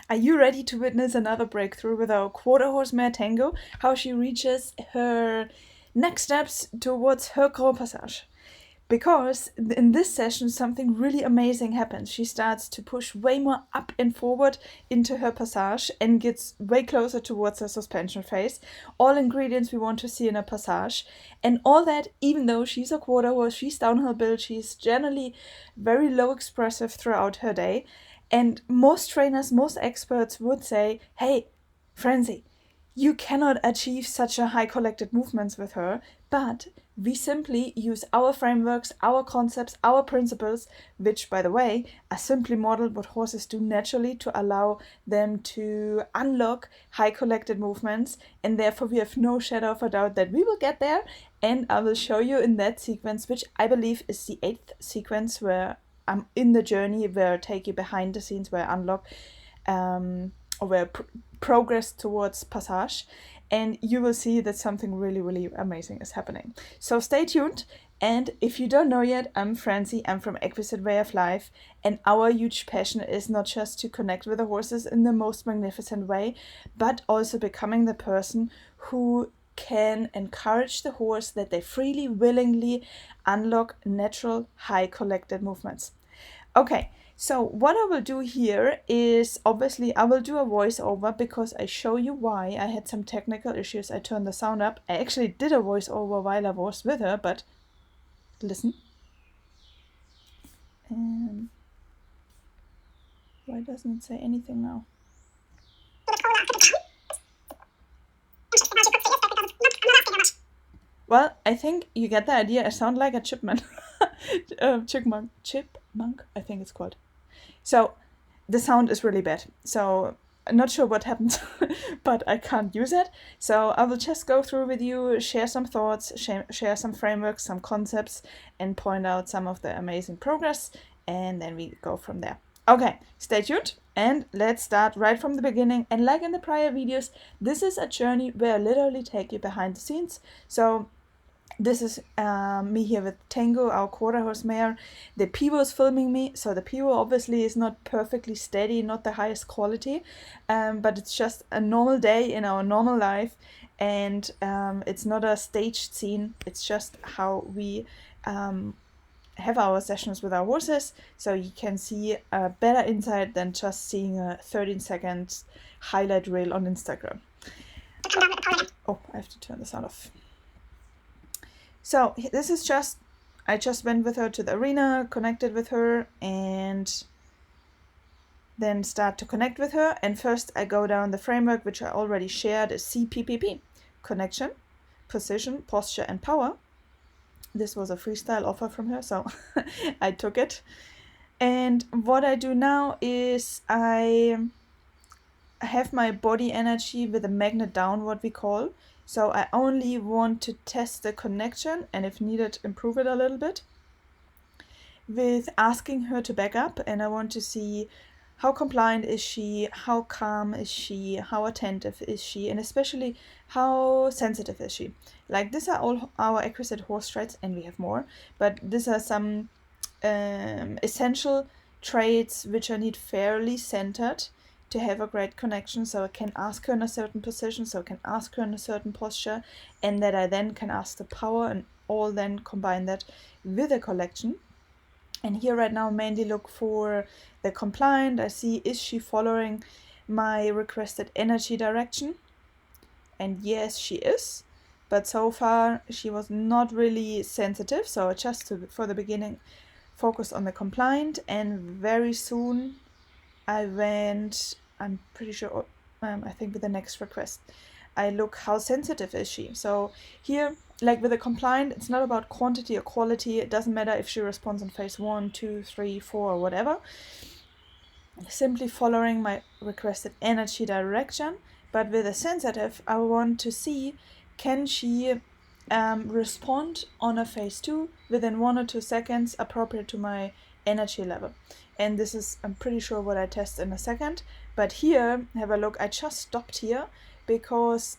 Are you ready to witness another breakthrough with our quarter horse mare Tango? How she reaches her next steps towards her Grand Passage. Because in this session something really amazing happens. She starts to push way more up and forward into her passage and gets way closer towards her suspension phase. All ingredients we want to see in a passage. And all that, even though she's a quarter horse, she's downhill built, she's generally very low expressive throughout her day. And most trainers, most experts would say, hey, Francie, you cannot achieve such a high collected movements with her, but we simply use our frameworks, our concepts, our principles, which, by the way, are simply modeled what horses do naturally to allow them to unlock high collected movements, and therefore we have no shadow of a doubt that we will get there, and I will show you in that sequence, which I believe is the 8th sequence where I'm in the journey, where I take you behind the scenes, where I unlock or where progress towards passage, and you will see that something really, really amazing is happening. So stay tuned, and if you don't know yet, I'm Francie, I'm from Exquisite Way of Life, and our huge passion is not just to connect with the horses in the most magnificent way, but also becoming the person who can encourage the horse that they freely, willingly unlock natural, high collected movements. Okay, so what I will do here is, obviously, I will do a voiceover because I show you why. I had some technical issues. I turned the sound up. I actually did a voiceover while I was with her, but listen. And why doesn't it say anything now? Well, I think you get the idea. I sound like a chipmunk. Chipmunk, I think it's called. So the sound is really bad. So I'm not sure what happened, but I can't use it. So I will just go through with you, share some thoughts, share some frameworks, some concepts, and point out some of the amazing progress, and then we go from there. Okay, stay tuned, and let's start right from the beginning. And like in the prior videos, this is a journey where I literally take you behind the scenes. So this is me here with Tango, our quarter horse mare. The pivot is filming me, so the pivot obviously is not perfectly steady, not the highest quality, but it's just a normal day in our normal life, and it's not a staged scene. It's just how we have our sessions with our horses, so you can see a better insight than just seeing a 13-second highlight reel on Instagram. Oh, I have to turn the sound off. So this is just, I just went with her to the arena, connected with her, and then start to connect with her. And first I go down the framework, which I already shared, is CPPP: connection, position, posture, and power. This was a freestyle offer from her, so I took it. And what I do now is I have my body energy with a magnet down, what we call. So I only want to test the connection, and if needed, improve it a little bit, with asking her to back up. And I want to see how compliant is she, how calm is she, how attentive is she, and especially how sensitive is she. Like, these are all our exquisite horse traits, and we have more, but these are some essential traits which I need fairly centered to have a great connection. So I can ask her in a certain position, so I can ask her in a certain posture, and that I then can ask the power, and all then combine that with a collection. And here right now mainly look for the compliant. I see, is she following my requested energy direction? And yes, she is, but so far she was not really sensitive, so just for the beginning focus on the compliant. And very soon I went, I'm pretty sure, I think with the next request, I look how sensitive is she. So here, like with the compliant, it's not about quantity or quality. It doesn't matter if she responds in phase 1, 2, 3, 4, or whatever. Simply following my requested energy direction. But with a sensitive, I want to see, can she respond on a phase 2 within 1 or 2 seconds appropriate to my energy level. And this is, I'm pretty sure, what I test in a second. But here, have a look, I just stopped here because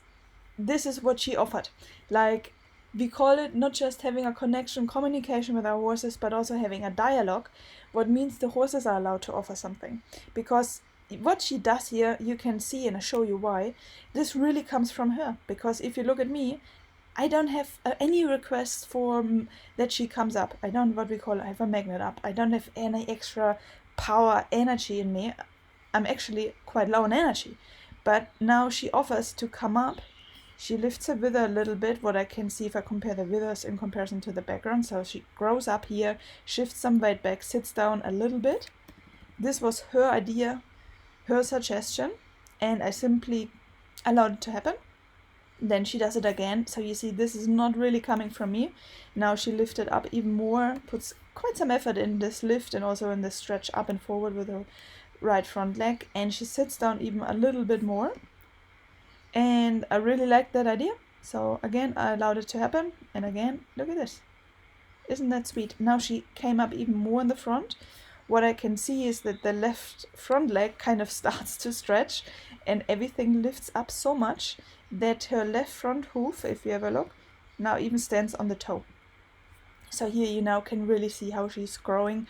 this is what she offered. Like, we call it not just having a connection, communication with our horses, but also having a dialogue, what means the horses are allowed to offer something. Because what she does here, you can see, and I'll show you why, this really comes from her. Because if you look at me, I don't have any requests for that she comes up. I don't, what we call, I have a magnet up. I don't have any extra power, energy in me. I'm actually quite low in energy. But now she offers to come up. She lifts her wither a little bit, what I can see if I compare the withers in comparison to the background. So she grows up here, shifts some weight back, sits down a little bit. This was her idea, her suggestion, and I simply allowed it to happen. Then she does it again. So you see, this is not really coming from me. Now she lifted up even more, puts quite some effort in this lift and also in the stretch up and forward with her right front leg. And she sits down even a little bit more. And I really liked that idea. So again, I allowed it to happen. And again, look at this. Isn't that sweet? Now she came up even more in the front. What I can see is that the left front leg kind of starts to stretch and everything lifts up so much that her left front hoof, if you have a look, now even stands on the toe. So here you now can really see how she's growing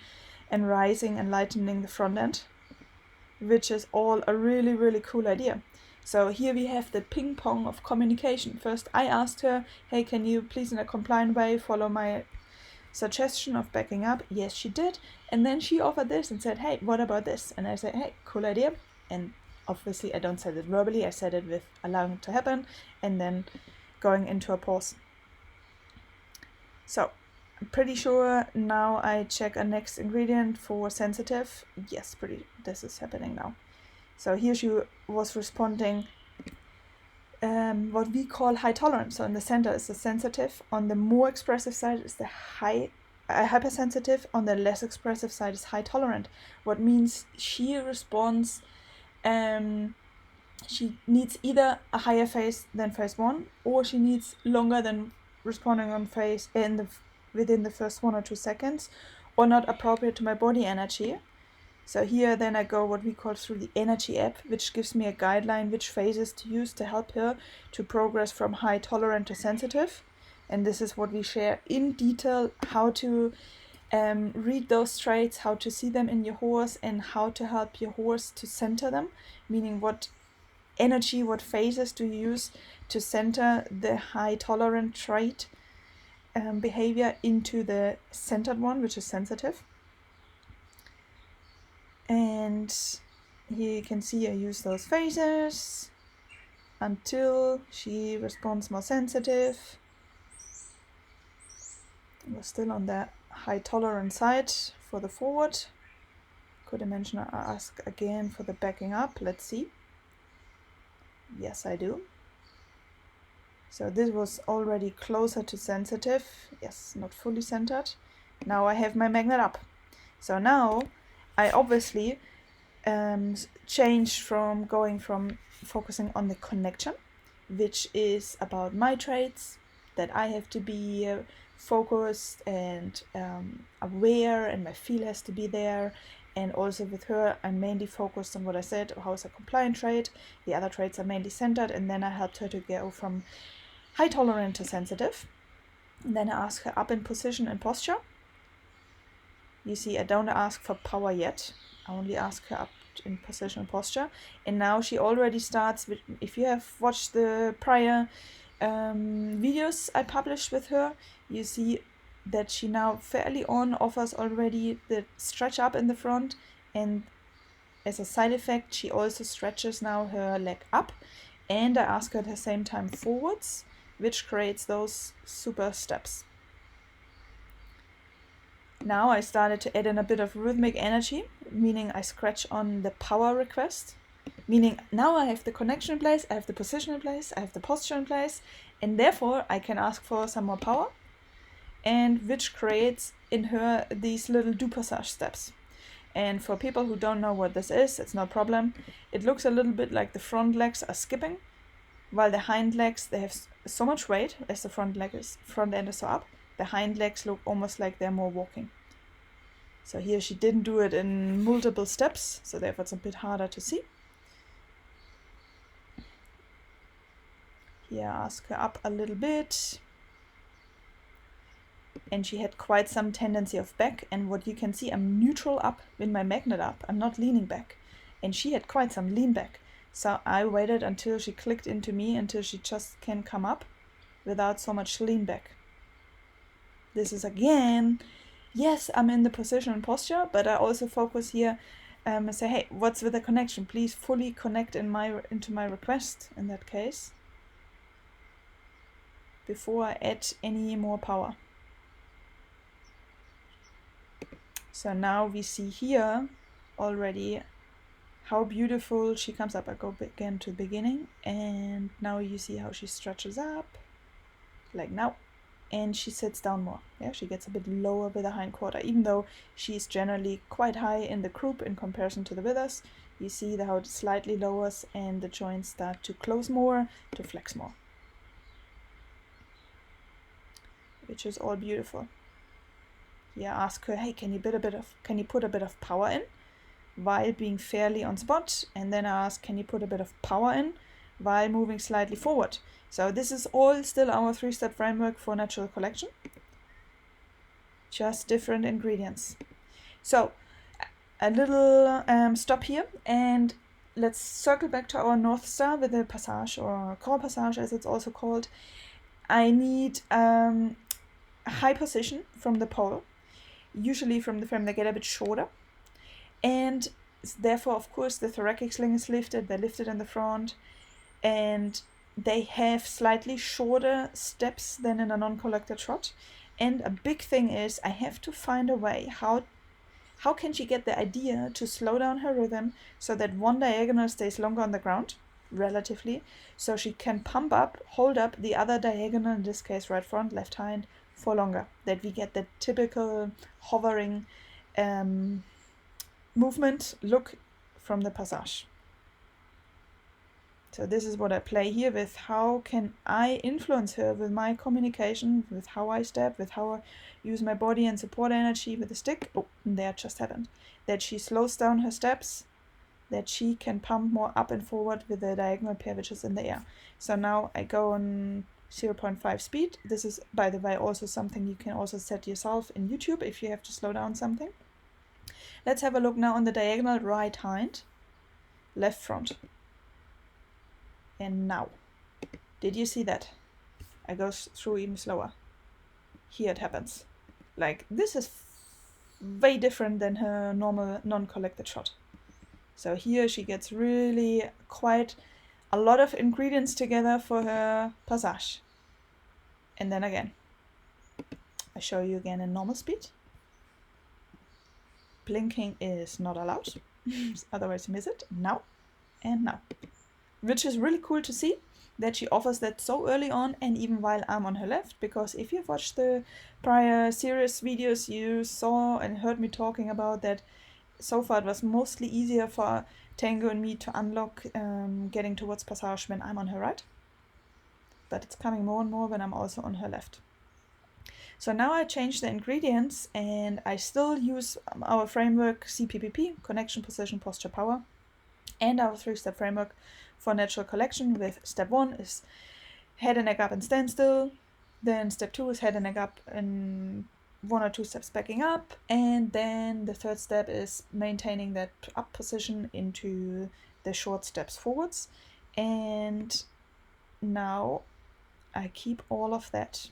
and rising and lightening the front end, which is all a really, really cool idea. So here we have the ping pong of communication. First, I asked her, hey, can you please in a compliant way follow my suggestion of backing up? Yes, she did. And then she offered this and said, hey, what about this? And I said, hey, cool idea. And obviously I don't say it verbally, I said it with allowing it to happen and then going into a pause. So I'm pretty sure now I check a next ingredient for sensitive. Yes, this is happening now. So here she was responding what we call high tolerance. So in the center is the sensitive, on the more expressive side is the hypersensitive, on the less expressive side is high tolerant. What means she responds, she needs either a higher phase than phase 1, or she needs longer than responding on phase within the first 1 or 2 seconds, or not appropriate to my body energy. So here then I go what we call through the energy app, which gives me a guideline which phases to use to help her to progress from high tolerant to sensitive. And this is what we share in detail, how to read those traits, how to see them in your horse, and how to help your horse to center them, meaning what energy, what phases do you use to center the high tolerant trait behavior into the centered one, which is sensitive. And here you can see I use those phases until she responds more sensitive. We're still on the high tolerant side for the forward. Could I mention or ask again for the backing up? Let's see. Yes, I do. So this was already closer to sensitive. Yes, not fully centered. Now I have my magnet up. So now I obviously changed from going from focusing on the connection, which is about my traits, that I have to be focused and aware, and my feel has to be there. And also with her, I'm mainly focused on what I said, how is a compliant trait. The other traits are mainly centered, and then I helped her to go from high tolerant to sensitive. And then I ask her up in position and posture. You see, I don't ask for power yet. I only ask her up in position and posture. And now she already starts with, if you have watched the prior videos I published with her, you see that she now fairly on offers already the stretch up in the front, and as a side effect she also stretches now her leg up, and I ask her at the same time forwards, which creates those super steps. Now I started to add in a bit of rhythmic energy, meaning I scratch on the power request, meaning now I have the connection in place, I have the position in place, I have the posture in place, and therefore I can ask for some more power, and which creates in her these little du passage steps. And for people who don't know what this is, it's no problem. It looks a little bit like the front legs are skipping, while the hind legs, they have so much weight as the front end is so up. The hind legs look almost like they're more walking. So here she didn't do it in multiple steps, so therefore it's a bit harder to see. Here I ask her up a little bit. And she had quite some tendency of back, and what you can see, I'm neutral up with my magnet up. I'm not leaning back. and she had quite some lean back. So I waited until she clicked into me, until she just can come up without so much lean back. This is again, yes, I'm in the position and posture, but I also focus here and say, hey, what's with the connection? Please fully connect into my request in that case before I add any more power. So now we see here already how beautiful she comes up. I go again to the beginning, and now you see how she stretches up, like now, and she sits down more. Yeah, she gets a bit lower with the hind quarter, even though she's generally quite high in the croup in comparison to the withers. You see how it slightly lowers and the joints start to close more, to flex more, which is all beautiful. Here, ask her, hey, can you put a bit of power in while being fairly on spot? And then I ask, can you put a bit of power in while moving slightly forward? So this is all still our 3-step framework for natural collection, just different ingredients. So a little stop here, and let's circle back to our North Star with the passage, or core passage as it's also called. I need a high position from the pole, usually from the frame. They get a bit shorter, and therefore, of course, the thoracic sling is lifted. They're lifted in the front, and they have slightly shorter steps than in a non-collected trot. And a big thing is I have to find a way how can she get the idea to slow down her rhythm so that one diagonal stays longer on the ground, relatively, so she can pump up, hold up the other diagonal, in this case right front, left hind, for longer, that we get the typical hovering movement look from the passage. So this is what I play here with. How can I influence her with my communication, with how I step, with how I use my body and support energy with the stick? Oh, there just happened. That she slows down her steps, that she can pump more up and forward with the diagonal pair which is in the air. So now I go on 0.5 speed. This is, by the way, also something you can also set yourself in YouTube if you have to slow down something. Let's have a look now on the diagonal right hind, left front. And now, did you see that? I go through even slower. Here it happens. Like, this is way different than her normal non-collected shot. So here she gets really quite a lot of ingredients together for her passage. And then again, I show you again in normal speed. Blinking is not allowed, otherwise you miss it. Now and now. Which is really cool to see that she offers that so early on, and even while I'm on her left, because if you've watched the prior series videos, you saw and heard me talking about that so far it was mostly easier for Tango and me to unlock getting towards passage when I'm on her right. But it's coming more and more when I'm also on her left. So now I change the ingredients, and I still use our framework CPPP, connection, position, posture, power, and our 3-step framework for natural collection, with step 1 is head and neck up and stand still, then step 2 is head and neck up and 1 or 2 steps backing up, and then the 3rd step is maintaining that up position into the short steps forwards. And now I keep all of that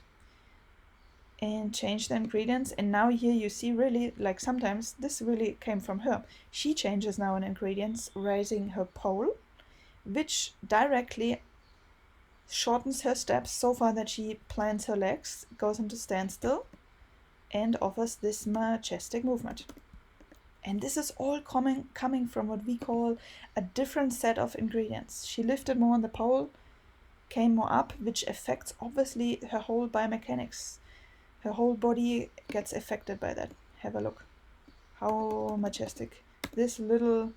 and change the ingredients, and now here you see really, like, sometimes this really came from her. She changes now in ingredients, raising her pole, which directly shortens her steps so far that she plants her legs, goes into standstill, and offers this majestic movement. And this is all coming from what we call a different set of ingredients. She lifted more on the pole, came more up, which affects obviously her whole biomechanics. Her whole body gets affected by that. Have a look. How majestic this little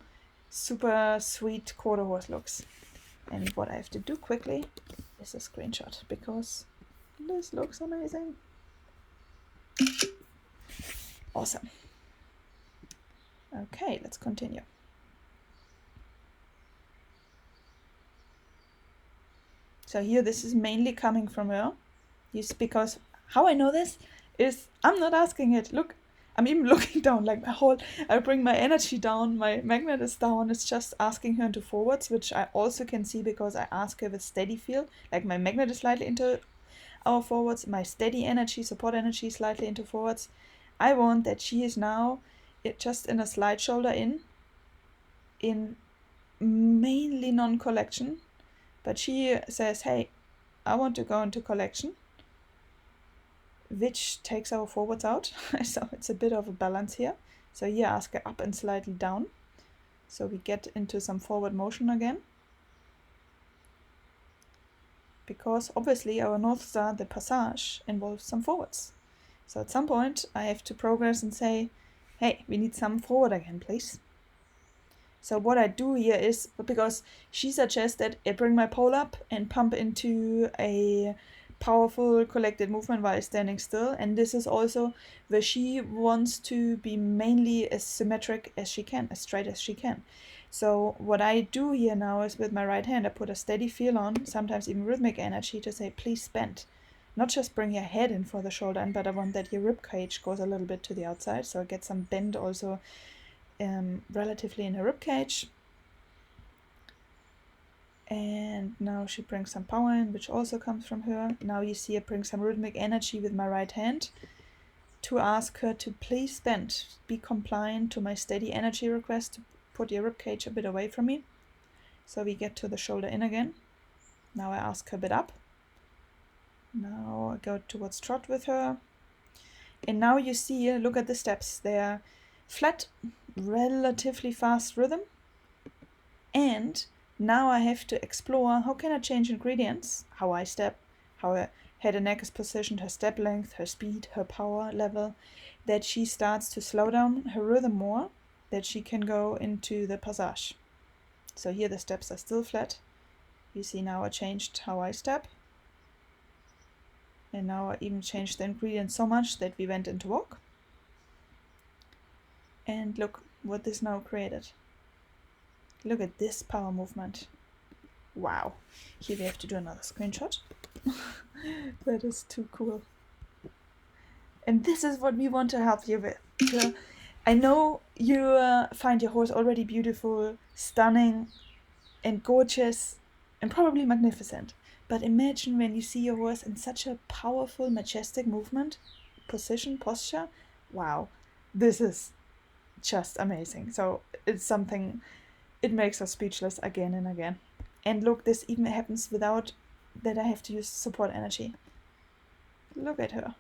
super sweet quarter horse looks. And what I have to do quickly is a screenshot, because this looks amazing. Awesome. Okay, let's continue. So here this is mainly coming from her. Because how I know this is I'm not asking it. Look, I'm even looking down, like I bring my energy down, my magnet is down, it's just asking her into forwards, which I also can see because I ask her with steady feel, like my magnet is slightly into our forwards, my steady energy, support energy slightly into forwards. I want that she is now just in a slight shoulder in mainly non-collection, but she says, hey, I want to go into collection, which takes our forwards out. So it's a bit of a balance here. So here ask her up and slightly down. So we get into some forward motion again. Because obviously our North Star, the passage, involves some forwards. So at some point I have to progress and say, hey, we need some forward again, please. So what I do here is, because she suggests that I bring my pole up and pump into a powerful collected movement while standing still, and this is also where she wants to be mainly as symmetric as she can, as straight as she can. So what I do here now is with my right hand I put a steady feel on, sometimes even rhythmic energy, to say please bend. Not just bring your head in for the shoulder in, but I want that your rib cage goes a little bit to the outside, so I get some bend also relatively in her rib cage. And now she brings some power in, which also comes from her. Now you see I bring some rhythmic energy with my right hand to ask her to please bend, be compliant to my steady energy request to put your rib cage a bit away from me. So we get to the shoulder in again. Now I ask her a bit up. Now I go towards trot with her. And now you see, look at the steps. They're flat, relatively fast rhythm. And now I have to explore how can I change ingredients, how I step, how her head and neck is positioned, her step length, her speed, her power level, that she starts to slow down her rhythm more, that she can go into the passage. So here the steps are still flat. You see now I changed how I step. And now I even changed the ingredients so much that we went into walk. And look what this now created. Look at this power movement. Wow. Here we have to do another screenshot. That is too cool. And this is what we want to help you with. So I know you find your horse already beautiful, stunning, and gorgeous, and probably magnificent. But imagine when you see your horse in such a powerful, majestic movement, position, posture. Wow. This is just amazing. So it's something... It makes us speechless again and again. And look, this even happens without that I have to use support energy. Look at her.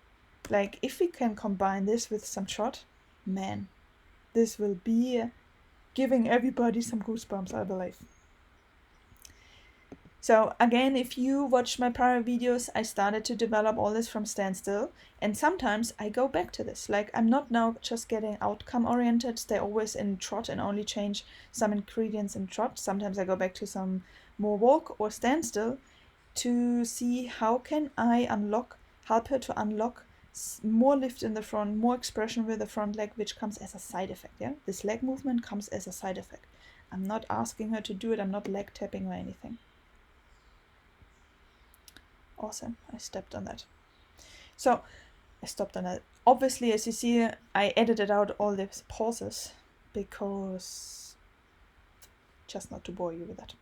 Like, if we can combine this with some trot, man, this will be giving everybody some goosebumps, I believe. So again, if you watch my prior videos, I started to develop all this from standstill, and sometimes I go back to this. Like, I'm not now just getting outcome oriented, stay always in trot and only change some ingredients in trot. Sometimes I go back to some more walk or standstill to see how can I help her to unlock more lift in the front, more expression with the front leg, which comes as a side effect. Yeah, this leg movement comes as a side effect. I'm not asking her to do it, I'm not leg tapping or anything. Awesome, I stepped on that. So I stopped on that. Obviously, as you see, I edited out all these pauses because just not to bore you with that.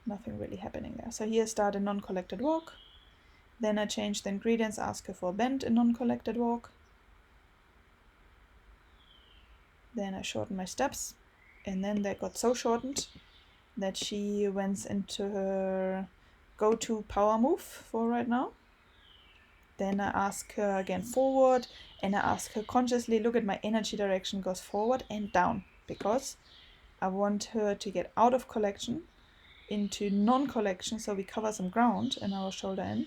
Nothing really happening there. So here start a non-collected walk. Then I change the ingredients, ask her for a bend in non-collected walk. Then I shorten my steps. And then they got so shortened that she went into her go-to power move for right now. Then I ask her again forward, and I ask her consciously, look at my energy direction goes forward and down, because I want her to get out of collection into non-collection, so we cover some ground in our shoulder in.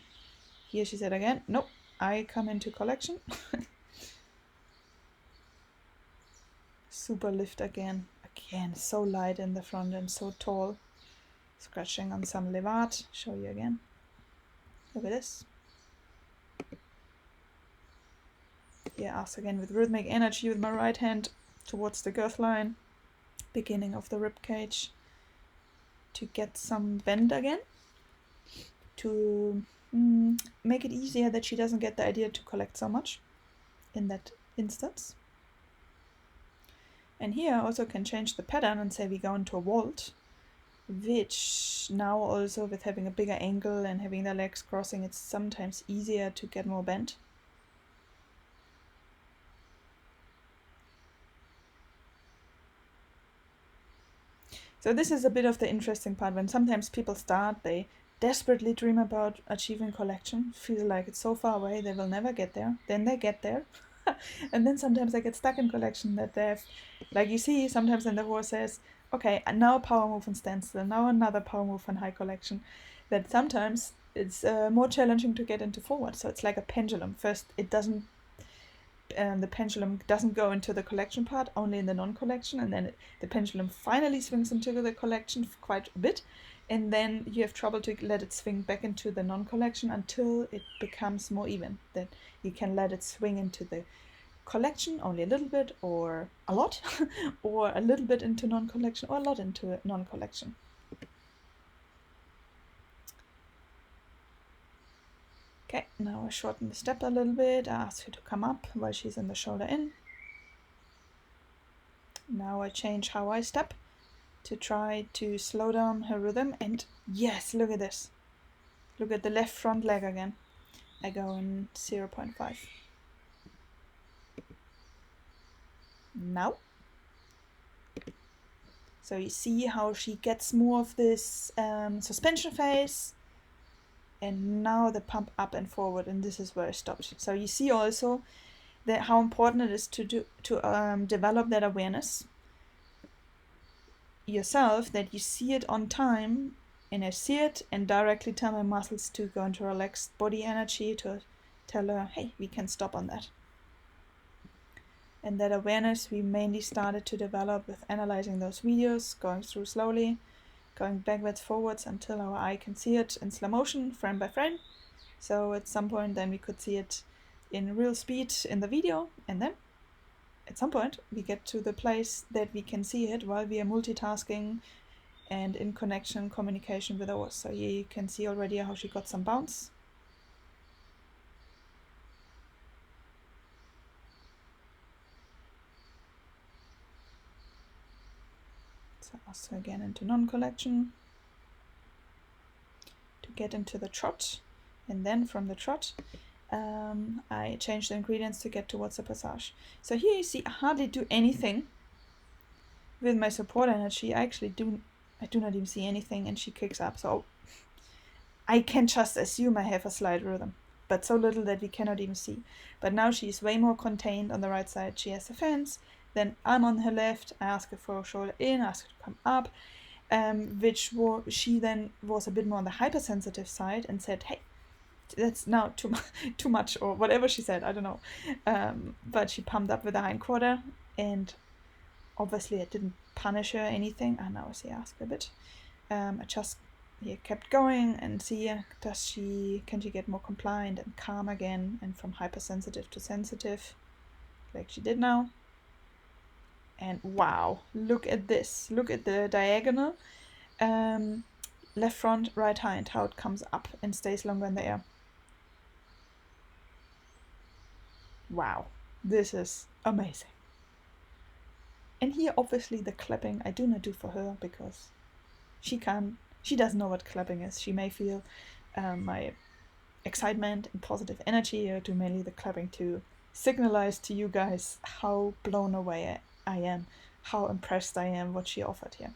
Here she said again, nope, I come into collection. Super lift again, so light in the front and so tall. Scratching on some levat, show you again. Look at this. Here, ask again with rhythmic energy with my right hand towards the girth line, beginning of the rib cage, to get some bend again, to make it easier that she doesn't get the idea to collect so much in that instance. And here I also can change the pattern and say we go into a vault, which now also with having a bigger angle and having the legs crossing, it's sometimes easier to get more bent. So this is a bit of the interesting part, when sometimes people start, they desperately dream about achieving collection, feel like it's so far away, they will never get there, then they get there. And then sometimes they get stuck in collection, that they have, like you see, sometimes in the horse says, okay, now a power move and standstill, now another power move and high collection, that sometimes it's more challenging to get into forward. So it's like a pendulum. First, it doesn't, the pendulum doesn't go into the collection part, only in the non-collection, and then the pendulum finally swings into the collection quite a bit, and then you have trouble to let it swing back into the non-collection until it becomes more even, that you can let it swing into the collection only a little bit or a lot, or a little bit into non-collection or a lot into non-collection. Okay, now I shorten the step a little bit. I ask her to come up while she's in the shoulder in. Now I change how I step to try to slow down her rhythm. And yes, look at this. Look at the left front leg again. I go in 0.5. Now. So you see how she gets more of this suspension phase. And now the pump up and forward, and this is where I stopped. So you see also that how important it is to develop that awareness yourself, that you see it on time, and I see it and directly tell my muscles to go into relaxed body energy, to tell her, hey, we can stop on that. And that awareness we mainly started to develop with analyzing those videos, going through slowly, going backwards, forwards until our eye can see it in slow motion, frame by frame. So at some point then we could see it in real speed in the video, and then at some point we get to the place that we can see it while we are multitasking and in connection, communication with ours. So you can see already how she got some bounce. So also again into non-collection to get into the trot, and then from the trot I change the ingredients to get towards the passage. So here you see I hardly do anything with my support energy. I do not even see anything, and she kicks up. So I can just assume I have a slight rhythm, but so little that we cannot even see. But now she's way more contained on the right side. She has the fence. Then I'm on her left. I ask her for a shoulder in, I ask her to come up, she then was a bit more on the hypersensitive side and said, hey, that's now too much, or whatever she said, I don't know. But she pumped up with the hindquarter, and obviously I didn't punish her or anything. And now I see ask a bit. I just kept going and see can she get more compliant and calm again, and from hypersensitive to sensitive, like she did now. And wow, look at this. Look at the diagonal. Left front, right hind, how it comes up and stays longer in the air. Wow, this is amazing. And here obviously the clapping I do not do for her, because she doesn't know what clapping is. She may feel my excitement and positive energy. I do mainly the clapping to signalize to you guys how blown away I am, how impressed I am what she offered here.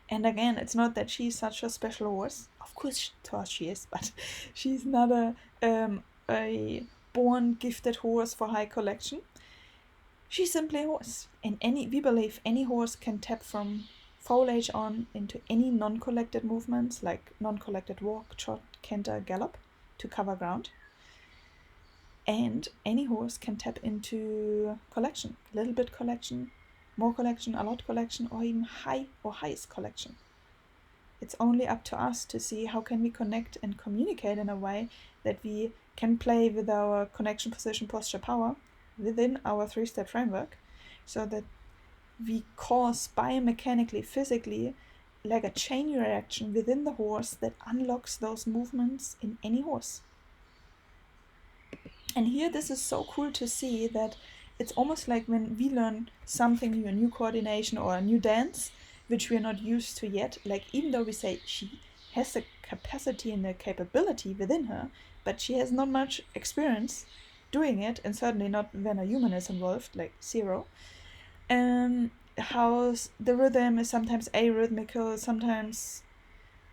And again, it's not that she's such a special horse. Of course, to us she is, but she's not a born gifted horse for high collection. She's simply a horse. And we believe any horse can tap from foal age on into any non-collected movements, like non-collected walk, trot, canter, gallop, to cover ground. And any horse can tap into collection, a little bit collection, more collection, a lot collection, or even high or highest collection. It's only up to us to see how can we connect and communicate in a way that we can play with our connection, position, posture, power within our 3-step framework, so that we cause biomechanically, physically, like a chain reaction within the horse that unlocks those movements in any horse. And here this is so cool to see that it's almost like when we learn something new, a new coordination or a new dance, which we're not used to yet, like even though we say she has the capacity and the capability within her, but she has not much experience doing it, and certainly not when a human is involved, like zero. How the rhythm is sometimes arrhythmical, sometimes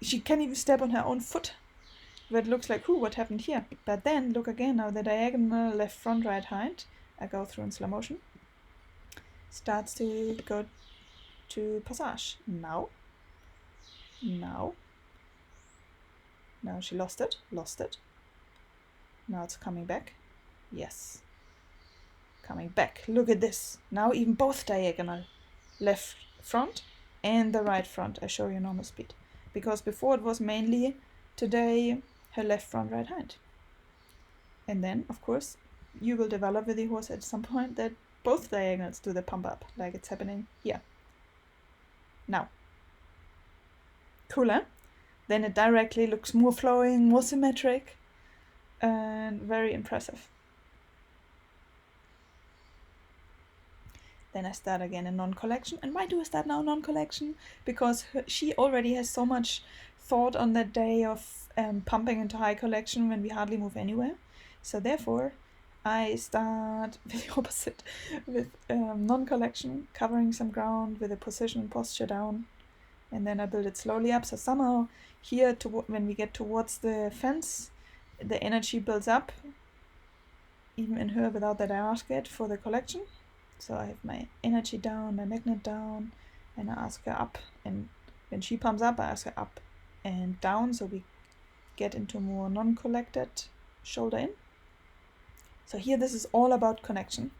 she can't even step on her own foot. But it looks like, what happened here? But then look again now, the diagonal left front right hind, I go through in slow motion, starts to go to passage. Now she lost it. Now it's coming back. Yes, coming back. Look at this. Now even both diagonal, left front and the right front. I show you normal speed, because before it was mainly today her left front right hind. And then of course you will develop with the horse at some point that both diagonals do the pump up, like it's happening here. Now, cooler. Then it directly looks more flowing, more symmetric, and very impressive. Then I start again in non-collection. And why do I start now non-collection? Because she already has so much thought on that day of pumping into high collection when we hardly move anywhere. So therefore, I start with the opposite, with non-collection, covering some ground with a position and posture down. And then I build it slowly up. So somehow here, when we get towards the fence, the energy builds up, even in her without that I ask it, for the collection. So I have my energy down, my magnet down, and I ask her up. And when she pumps up, I ask her up and down. So we get into more non-collected shoulder in. So here this is all about connection,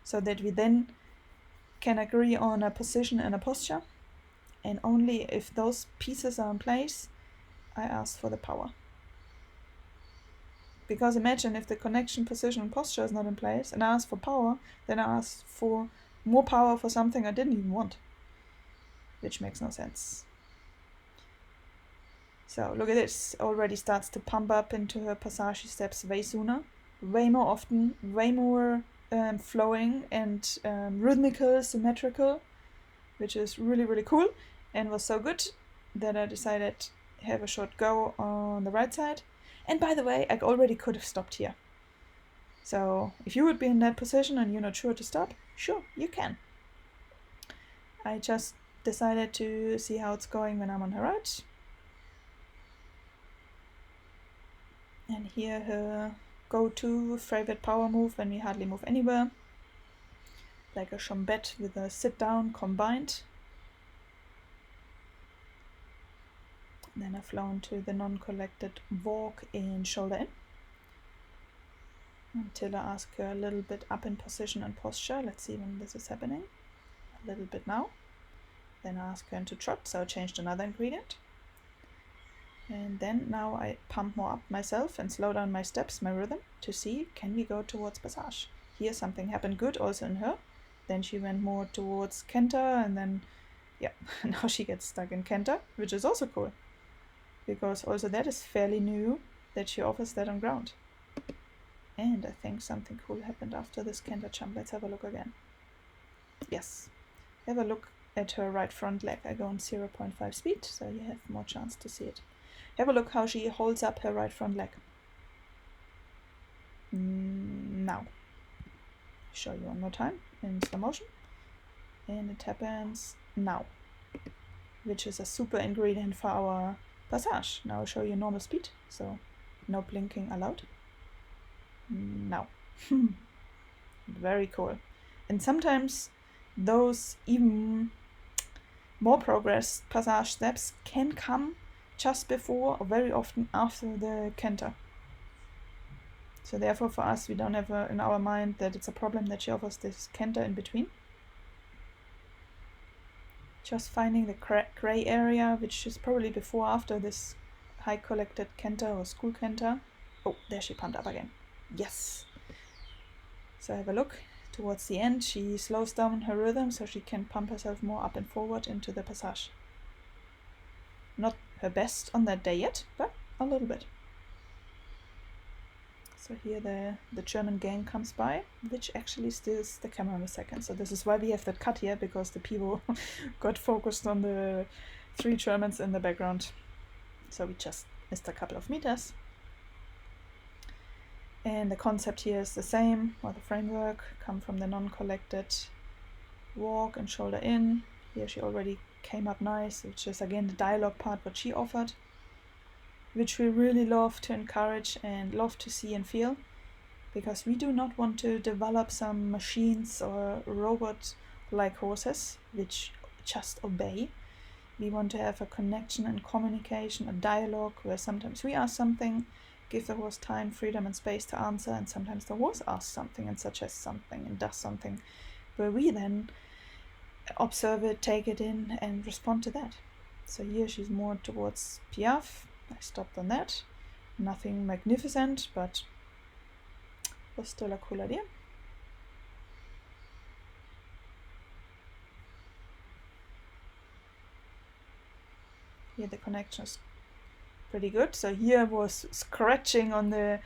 so that we then can agree on a position and a posture. And only if those pieces are in place, I ask for the power. Because imagine if the connection, position, and posture is not in place, and I ask for power, then I ask for more power for something I didn't even want, which makes no sense. So look at this, already starts to pump up into her passage steps way sooner, way more often, way more flowing and rhythmical, symmetrical, which is really, really cool, and was so good that I decided have a short go on the right side. And by the way, I already could have stopped here. So if you would be in that position and you're not sure to stop, sure, you can. I just decided to see how it's going when I'm on her right. And here her go-to favorite power move when we hardly move anywhere. Like a chambette with a sit-down combined. Then I flow into the non-collected walk in shoulder in, until I ask her a little bit up in position and posture. Let's see when this is happening. A little bit now. Then I ask her into trot, so I changed another ingredient. And then now I pump more up myself and slow down my steps, my rhythm, to see, can we go towards passage? Here something happened good also in her. Then she went more towards canter, and then, yeah, now she gets stuck in canter, which is also cool. Because also that is fairly new, that she offers that on ground. And I think something cool happened after this canter jump. Let's have a look again. Yes, have a look at her right front leg. I go on 0.5 speed, so you have more chance to see it. Have a look how she holds up her right front leg. Now, show you one more time in slow motion. And it happens now, which is a super ingredient for our passage. Now I'll show you normal speed, so no blinking allowed. Now. Very cool. And sometimes those even more progressed passage steps can come just before or very often after the canter. So therefore for us, we don't have in our mind that it's a problem that she offers this canter in between. Just finding the gray area, which is probably before or after this high collected canter or school canter. Oh, there she pumped up again. Yes. So have a look. Towards the end, she slows down her rhythm so she can pump herself more up and forward into the passage. Not her best on that day yet, but a little bit. So here the German gang comes by, which actually steals the camera in a second. So this is why we have that cut here, because the people got focused on the 3 Germans in the background. So we just missed a couple of meters. And the concept here is the same, or the framework, come from the non-collected walk and shoulder in. Here she already came up nice, which is again the dialogue part what she offered, which we really love to encourage and love to see and feel, because we do not want to develop some machines or robot-like horses which just obey. We want to have a connection and communication, a dialogue where sometimes we ask something, give the horse time, freedom and space to answer, and sometimes the horse asks something and suggests something and does something, where we then observe it, take it in and respond to that. So here she's more towards Piaffe. I stopped on that. Nothing magnificent, but was still a cool idea. Here the connection is pretty good. So here was scratching on the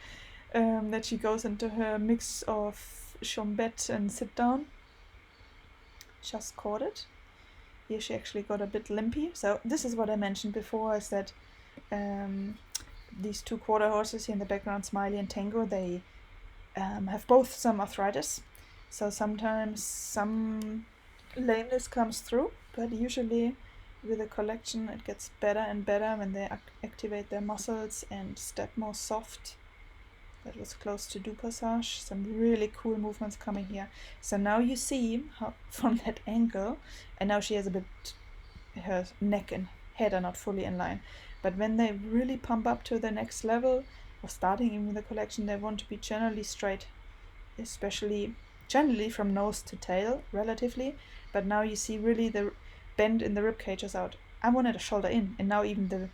that she goes into her mix of chombette and sit down. Just caught it. Here she actually got a bit limpy. So this is what I mentioned before, is that these 2 quarter horses here in the background, Smiley and Tango, they have both some arthritis. So sometimes some lameness comes through, but usually with the collection it gets better and better when they activate their muscles and step more soft. That was close to do passage. Some really cool movements coming here. So now you see how from that angle, and now she has a bit, her neck and head are not fully in line. But when they really pump up to the next level, or starting even the collection, they want to be generally straight, especially generally from nose to tail, relatively. But now you see really the bend in the rib cage is out. I wanted a shoulder in, and now even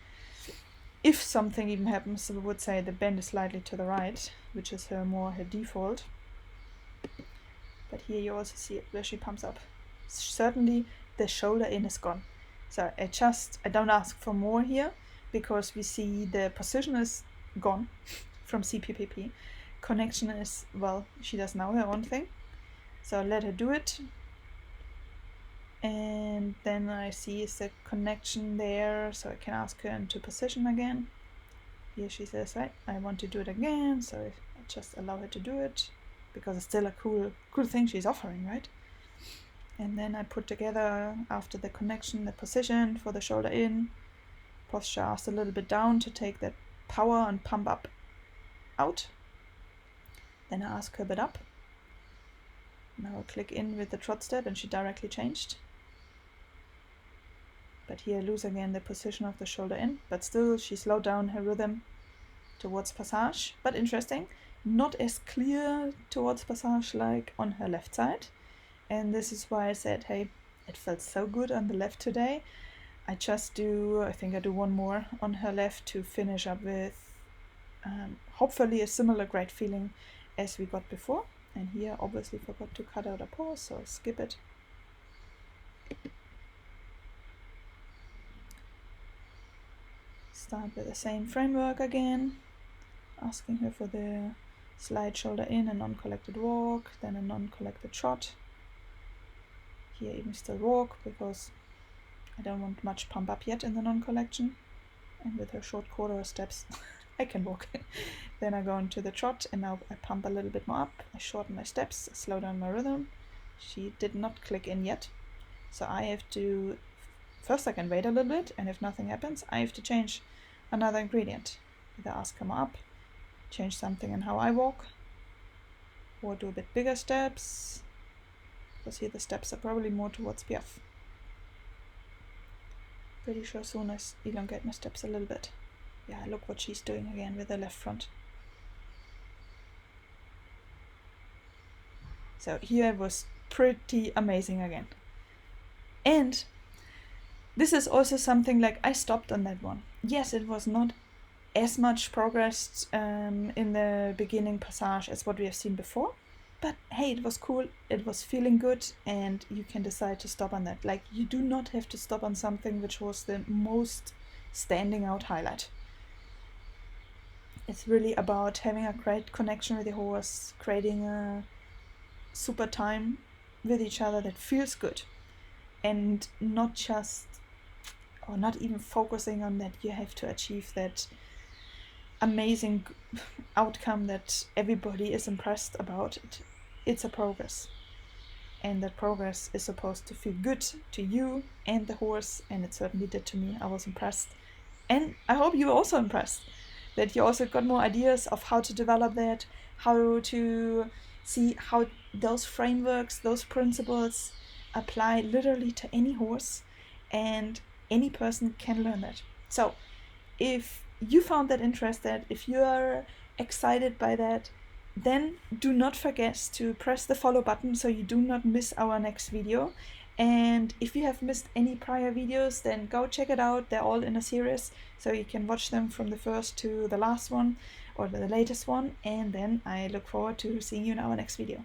if something even happens, we would say the bend is slightly to the right, which is her default. But here you also see it where she pumps up. Certainly the shoulder in is gone. So I don't ask for more here, because we see the position is gone from CPPP. Connection is, well, she does now her own thing. So let her do it. And then I see is the connection there, so I can ask her into position again. Here she says, right, I want to do it again, so I just allow her to do it, because it's still a cool thing she's offering, right? And then I put together, after the connection, the position for the shoulder in, posture asked a little bit down to take that power and pump up out. Then I ask her a bit up. Now I click in with the trot step and she directly changed. But here I lose again the position of the shoulder in, but still she slowed down her rhythm towards passage. But interesting, not as clear towards passage like on her left side. And this is why I said, hey, it felt so good on the left today. I think I do one more on her left to finish up with hopefully a similar great feeling as we got before. And here obviously forgot to cut out a pause, so skip it. Start with the same framework again, asking her for the slide shoulder in, a non-collected walk, then a non-collected trot. Here even still walk, because I don't want much pump up yet in the non-collection. And with her short quarter steps, I can walk. Then I go into the trot, and now I pump a little bit more up. I shorten my steps, slow down my rhythm. She did not click in yet. So I have to, first I can wait a little bit, and if nothing happens, I have to change another ingredient. Either ask her up, change something in how I walk, or do a bit bigger steps, because here the steps are probably more towards Piaffe. Pretty sure soon I elongate my steps a little bit. Yeah, look what she's doing again with the left front. So here it was pretty amazing again. And this is also something like I stopped on that one. Yes, it was not as much progress in the beginning passage as what we have seen before. But hey, it was cool, it was feeling good, and you can decide to stop on that. Like, you do not have to stop on something which was the most standing out highlight. It's really about having a great connection with the horse, creating a super time with each other that feels good, and not just, or not even focusing on that you have to achieve that amazing outcome that everybody is impressed about. It's a progress, and that progress is supposed to feel good to you and the horse, and it certainly did to me. I was impressed, and I hope you were also impressed, that you also got more ideas of how to develop that, how to see how those frameworks, those principles apply literally to any horse, and any person can learn that. So if you found that interested, if you are excited by that, then do not forget to press the follow button so you do not miss our next video. And if you have missed any prior videos, then go check it out. They're all in a series, so you can watch them from the first to the last one, or the latest one. And then I look forward to seeing you in our next video.